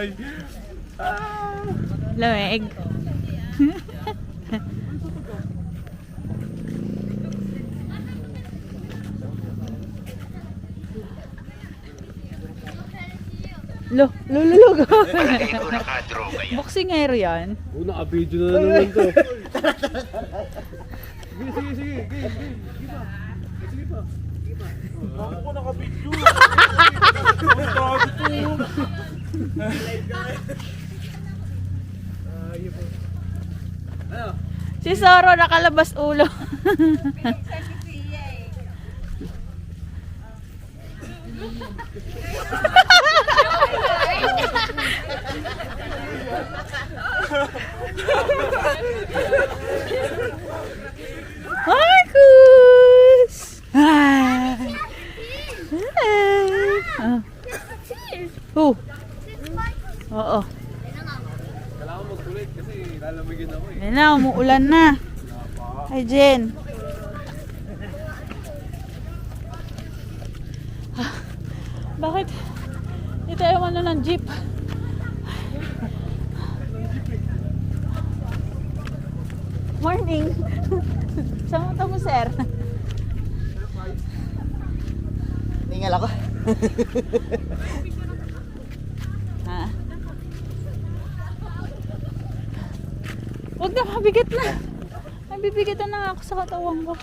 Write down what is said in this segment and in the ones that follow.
Ay. Lamig. Lululog. Boxing air yan. Naka-video na naman to. Sige. Sige pa. Ako naka-video. Si Zoro nakalabas ulo. Marcus! Oh. Oo. Kailangan magkulit kasi lalamigin ako eh. Yan na, umuulan na. Ay, Jen. Bakit? Hindi tayo ano ng jeep. Morning. Saan mo sir? Tinggal ako. Ha? Huwag na, mabigat na. Nabibigatan na ako sa katawan ko.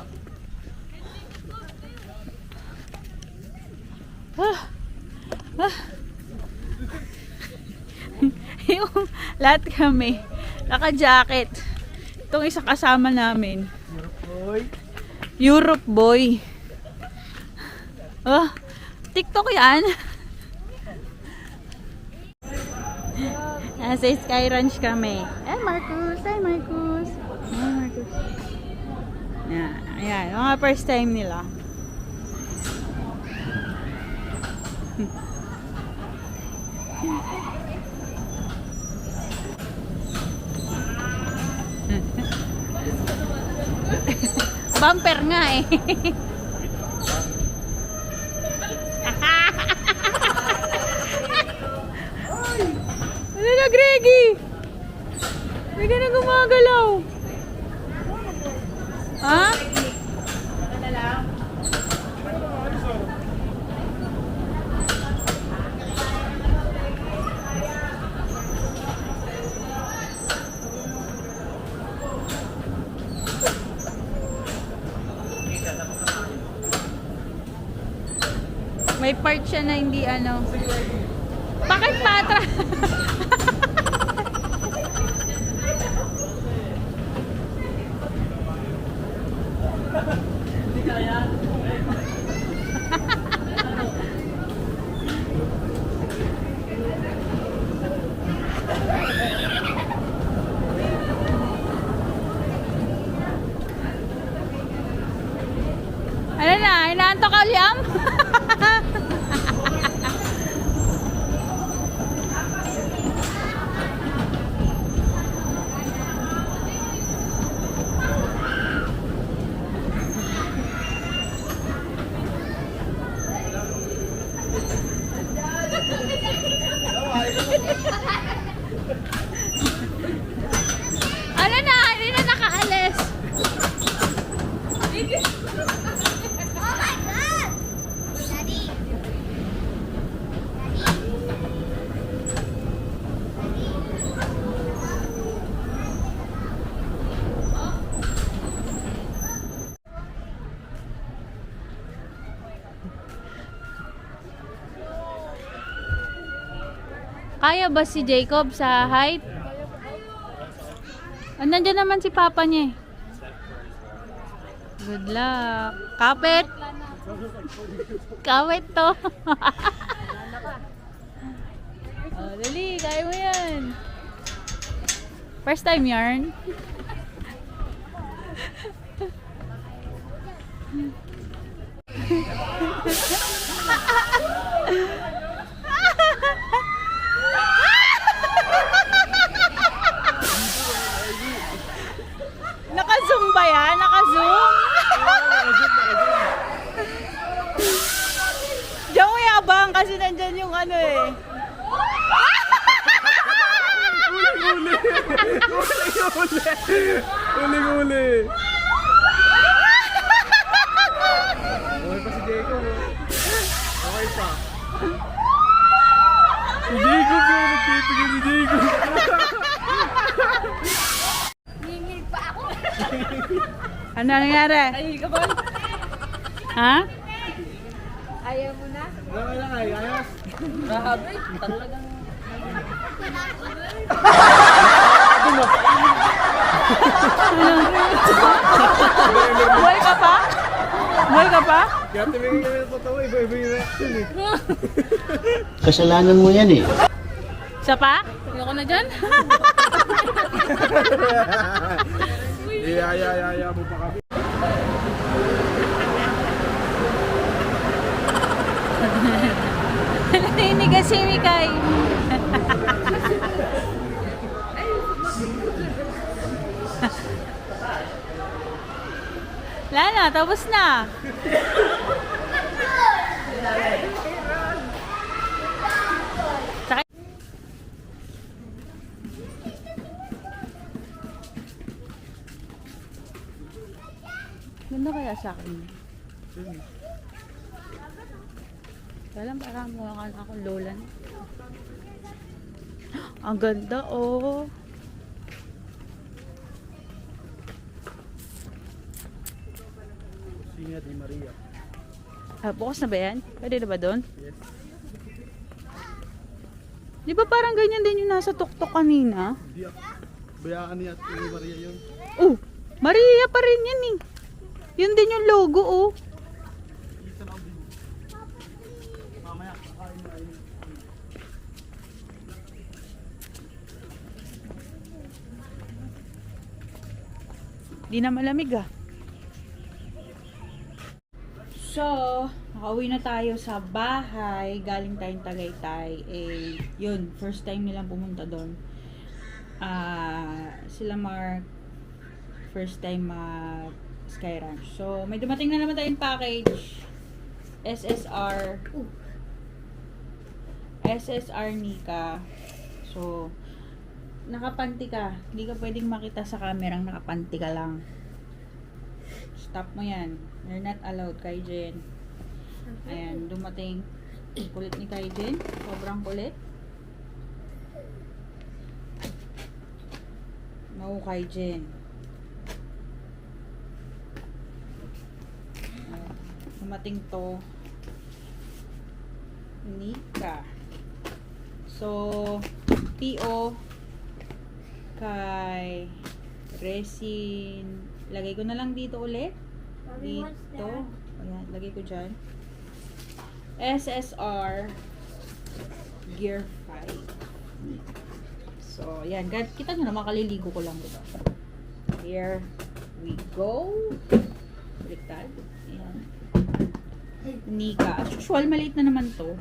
Yung lahat kami naka-jacket. Itong isang kasama namin. Europe boy. TikTok yan. Nasa Sky Ranch kami. Marcus. Hi, Marcus. Hi, Marcus. Ayan, mga first time nila. Bumper nga eh. Ano na, Greggy? Hindi ka na gumagalaw. Ha? May part siya na hindi ano. Bakit patra? Hindi kaya. Ano na? Inaantok ka, Liam? Ano na? Hindi na nakaalis. Oh my God! Daddy! Kaya ba si Jacob sa height? Nandiyan naman si Papa niya eh. Good luck. Kapit! Kapit to. Oh, dali, kaya mo yan. First time yarn. Naka-zoom ba yan? Naka-zoom? Diyan mo yabang kasi nandyan yung ano eh. Uli. Okay pa si Jacob. Okay pa. Si Jacob yung nagtitigil si Jacob. Ngingil pa ako. Ano nangyari? Ay, ka ba? Ha? Ayaw mo na? Wala lang ay, ayos. Grabe, talagang... Buhay ka pa? Buhay ka pa? Kaya tumingin kami ng patawa, iba-iba yung reaction eh. Kasalanan mo yan eh. Siya pa? Ayoko na dyan. Iyaya mo pa kami. Naninig si Mikay. Lana, tapos na. Sakit. Ganda kaya sa akin. Kaya parang mukha akong lola na. Ang ganda oh. Singa di Maria. Ah, bukas na ba yan? Pwede na ba doon? Yes. Di ba parang ganyan din yung nasa tuktok kanina? Hindi ako. Bayaan niya at ni Maria yun. Oh, Maria pa rin yan eh. Yun din yung logo oh. Mamaya, kakain na ayun. Di na malamig ah. So, nakauwi na tayo sa bahay. Galing tayong Tagaytay. Eh, yun, first time nilang pumunta doon. Sila Mark, first time Sky Ranch. So, may dumating na naman tayong package. SSR Nika. So, nakapanti ka. Hindi ka pwedeng makita sa kamerang nakapanti ka lang. Stop mo yan. You're not allowed, Kaijen. Ayan, dumating. Kulit ni Kaijen. Sobrang kulit. No, Kaijen. Ayan, dumating to. Nika. So, PO kay Resin. Lagay ko na lang dito ulit. Dito. Ayan, lagay ko dyan. SSR Gear 5. So, ayan. Kita nyo naman, kaliligo ko lang, diba? Here we go. Baliktad. Ayan. Nika. As usual, maliit na naman to.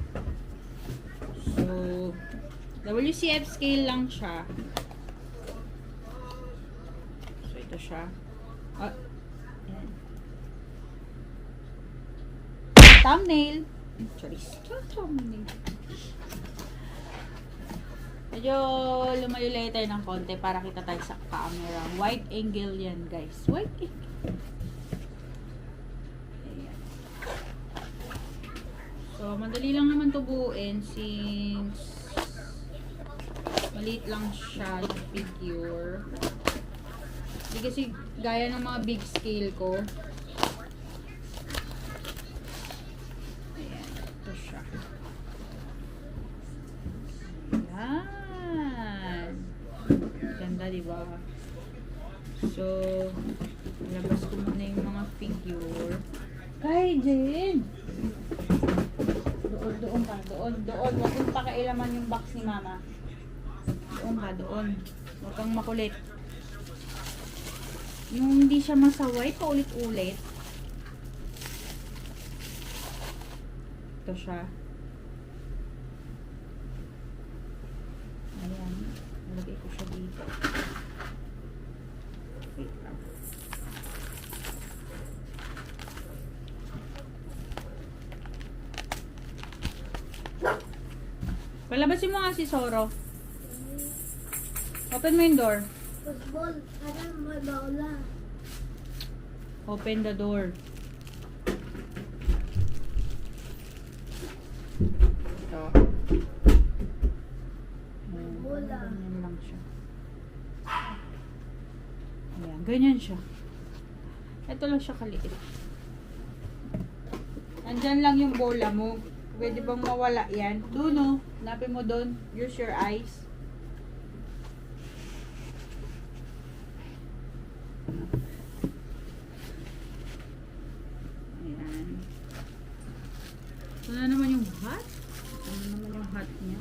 So, WCF scale lang siya. So, ito siya. Ah, ayan. Thumbnail. Charis. Thumbnail. Medyo lumayo tayo ng konti para kita tayo sa camera. Wide angle yan, guys. Wide angle. Ayan. So, madali lang naman to buuin since maliit lang siya yung figure. Hindi kasi gaya ng mga big scale ko. Ayan, ito siya. Ayan. Ganda, diba? So, labas ko muna yung mga figure. Kaijen! Doon ka. Doon. Huwag mong pakailaman yung box ni mama. Doon ka. Doon. Huwag kang makulit. Yung hindi siya masaway, paulit-ulit. Ito siya. Ayan. Nalagay ko siya dito. Wait lang. Palabasin mo nga si Soro. Open mo yung door. Football, ada may bola. Open the door. Ito. Bola. Ganyan lang siya. Ayan, ganyan siya. Ito lang siya kaliit. Nandyan lang yung bola mo. Pwede bang mawala yan? Doon o. Hanapin mo doon. Use your eyes. Ayan. Ito na naman yung hat. Ano naman yung hat niya?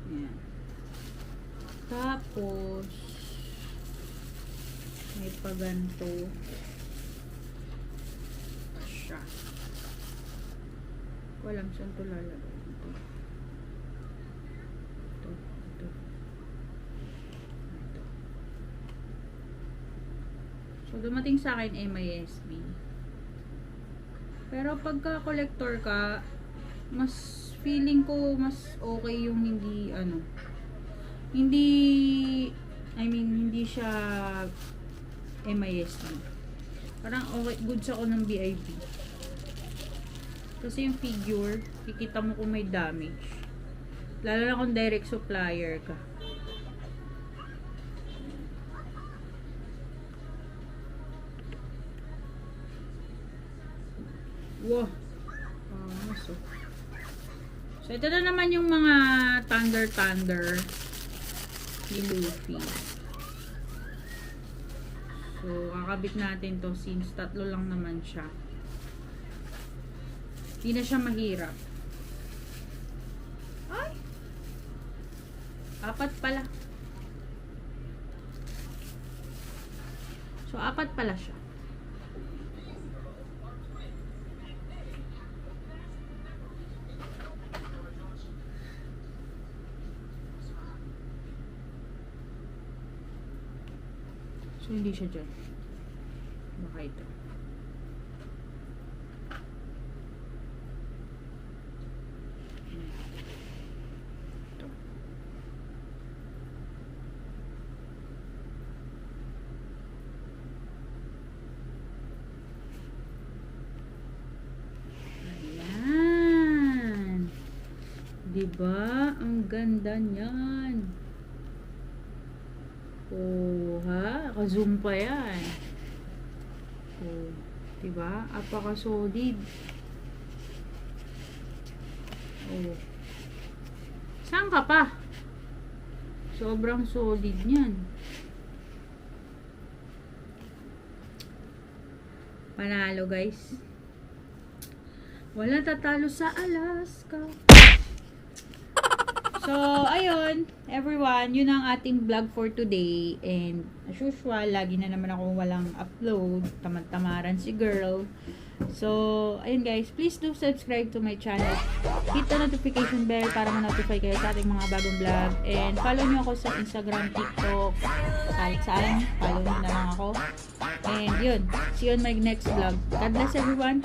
Ayan. Tapos, may paganto siya. Walang saan ito lalagay. Ito. Ito. Ito. Ito. So, dumating sa akin MISB. Pero pagka collector ka, mas feeling ko mas okay yung hindi hindi siya MISB. Parang okay, goods ako ng BIP. Kasi yung figure, kikita mo kung may damage. Lalo na kung direct supplier ka. Wow. Maso. So, ito na naman yung mga Thunder ni Luffy. So, kakabit natin to since tatlo lang naman siya. Hindi na siya mahirap. Ay! 4 pala. So, 4 pala siya. So, hindi siya dyan. Baka ito. Ito. Ayan. Diba? Ang ganda niyan. Oh, ha? Naka-zoom pa yan. Oh, diba? Apaka-solid. Oh. Saan ka pa? Sobrang solid niyan. Panalo, guys. Wala tatalo sa Alaska. So, ayun, everyone, yun ang ating vlog for today. And, as usual, lagi na naman ako walang upload. Tamad-tamaran si girl. So, ayun guys, please do subscribe to my channel. Hit the notification bell para ma-notify kayo sa ating mga bagong vlog. And, follow nyo ako sa Instagram, TikTok, kahit saan. Follow nyo na lang ako. And, yun, see you on my next vlog. God bless everyone.